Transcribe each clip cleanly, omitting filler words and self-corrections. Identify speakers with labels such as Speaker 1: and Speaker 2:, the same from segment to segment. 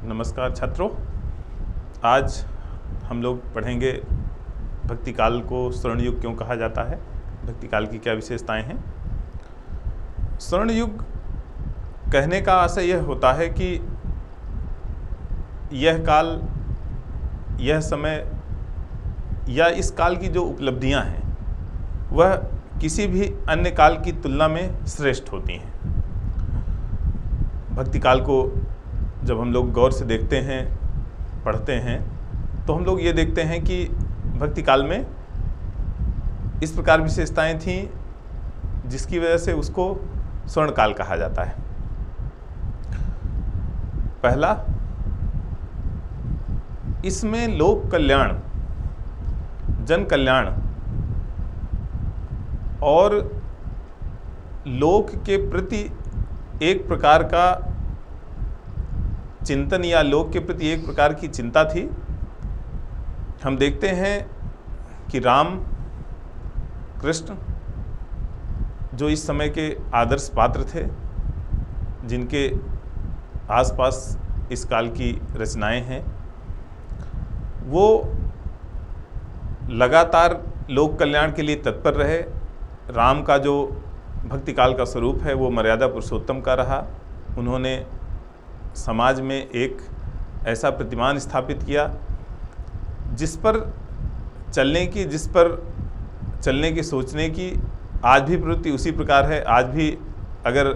Speaker 1: नमस्कार छात्रों, आज हम लोग पढ़ेंगे भक्ति काल को स्वर्ण युग क्यों कहा जाता है, भक्ति काल की क्या विशेषताएं हैं। स्वर्ण युग कहने का आशय यह होता है कि यह काल, यह समय या इस काल की जो उपलब्धियां हैं वह किसी भी अन्य काल की तुलना में श्रेष्ठ होती हैं। भक्ति काल को जब हम लोग गौर से देखते हैं, पढ़ते हैं, तो हम लोग ये देखते हैं कि भक्ति काल में इस प्रकार विशेषताएं थीं जिसकी वजह से उसको स्वर्ण काल कहा जाता है। पहला, इसमें लोक कल्याण, जन कल्याण और लोक के प्रति एक प्रकार का चिंतन या लोक के प्रति एक प्रकार की चिंता थी। हम देखते हैं कि राम कृष्ण जो इस समय के आदर्श पात्र थे, जिनके आसपास इस काल की रचनाएं हैं, वो लगातार लोक कल्याण के लिए तत्पर रहे। राम का जो भक्ति काल का स्वरूप है वो मर्यादा पुरुषोत्तम का रहा। उन्होंने समाज में एक ऐसा प्रतिमान स्थापित किया जिस पर चलने की, सोचने की आज भी प्रवृत्ति उसी प्रकार है। आज भी अगर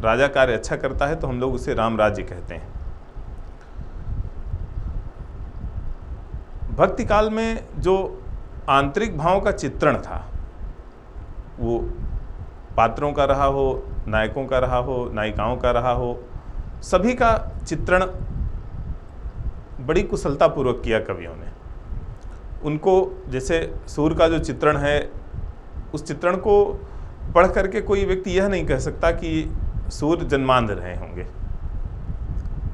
Speaker 1: राजा कार्य अच्छा करता है तो हम लोग उसे राम राज्य कहते हैं। भक्ति काल में जो आंतरिक भावों का चित्रण था, वो पात्रों का रहा हो, नायकों का रहा हो, नायिकाओं का रहा हो, सभी का चित्रण बड़ी कुशलतापूर्वक किया कवियों ने। उनको जैसे सूर्य का जो चित्रण है, उस चित्रण को पढ़ करके कोई व्यक्ति यह नहीं कह सकता कि सूर्य जन्मांध रहे होंगे।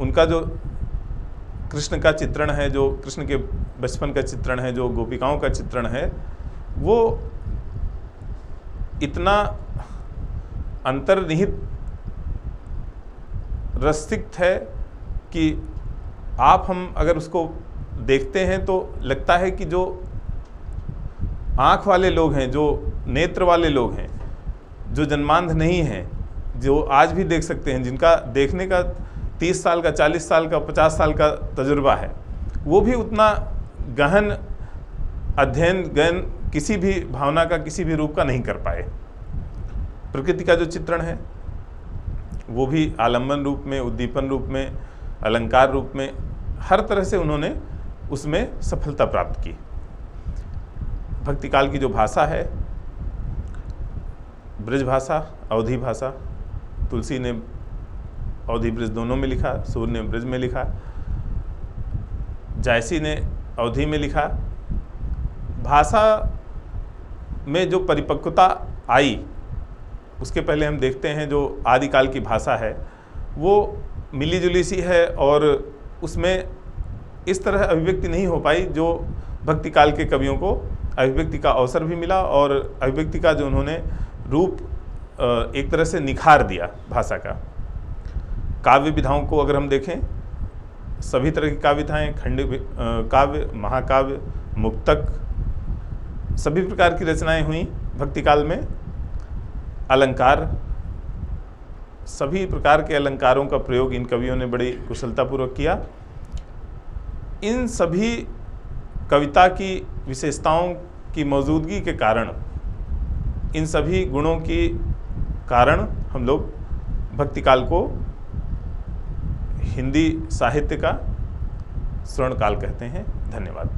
Speaker 1: उनका जो कृष्ण का चित्रण है, जो कृष्ण के बचपन का चित्रण है, जो गोपिकाओं का चित्रण है, वो इतना अंतर्निहित रसिक्त है कि हम अगर उसको देखते हैं तो लगता है कि जो आँख वाले लोग हैं, जो नेत्र वाले लोग हैं, जो जन्मांध नहीं हैं, जो आज भी देख सकते हैं, जिनका देखने का 30 साल का, 40 साल का, 50 साल का तजुर्बा है, वो भी उतना गहन अध्ययन, गहन किसी भी भावना का, किसी भी रूप का नहीं कर पाए। प्रकृति का जो चित्रण है वो भी आलम्बन रूप में, उद्दीपन रूप में, अलंकार रूप में, हर तरह से उन्होंने उसमें सफलता प्राप्त की। भक्ति काल की जो भाषा है, ब्रज भाषा, अवधी भाषा, तुलसी ने अवधी ब्रज दोनों में लिखा, सूर्य ने ब्रज में लिखा, जायसी ने अवधी में लिखा। भाषा में जो परिपक्वता आई, उसके पहले हम देखते हैं जो आदिकाल की भाषा है वो मिली जुली सी है और उसमें इस तरह अभिव्यक्ति नहीं हो पाई जो भक्ति काल के कवियों को अभिव्यक्ति का अवसर भी मिला और अभिव्यक्ति का जो उन्होंने रूप एक तरह से निखार दिया भाषा का। काव्य विधाओं को अगर हम देखें, सभी तरह की काव्य विधाएं, खंड काव्य, महाकाव्य, मुक्तक, सभी प्रकार की रचनाएं हुई भक्ति काल में। अलंकार, सभी प्रकार के अलंकारों का प्रयोग इन कवियों ने बड़ी कुशलतापूर्वक किया। इन सभी कविता की विशेषताओं की मौजूदगी के कारण, इन सभी गुणों के कारण हम लोग भक्ति काल को हिंदी साहित्य का स्वर्ण काल कहते हैं। धन्यवाद।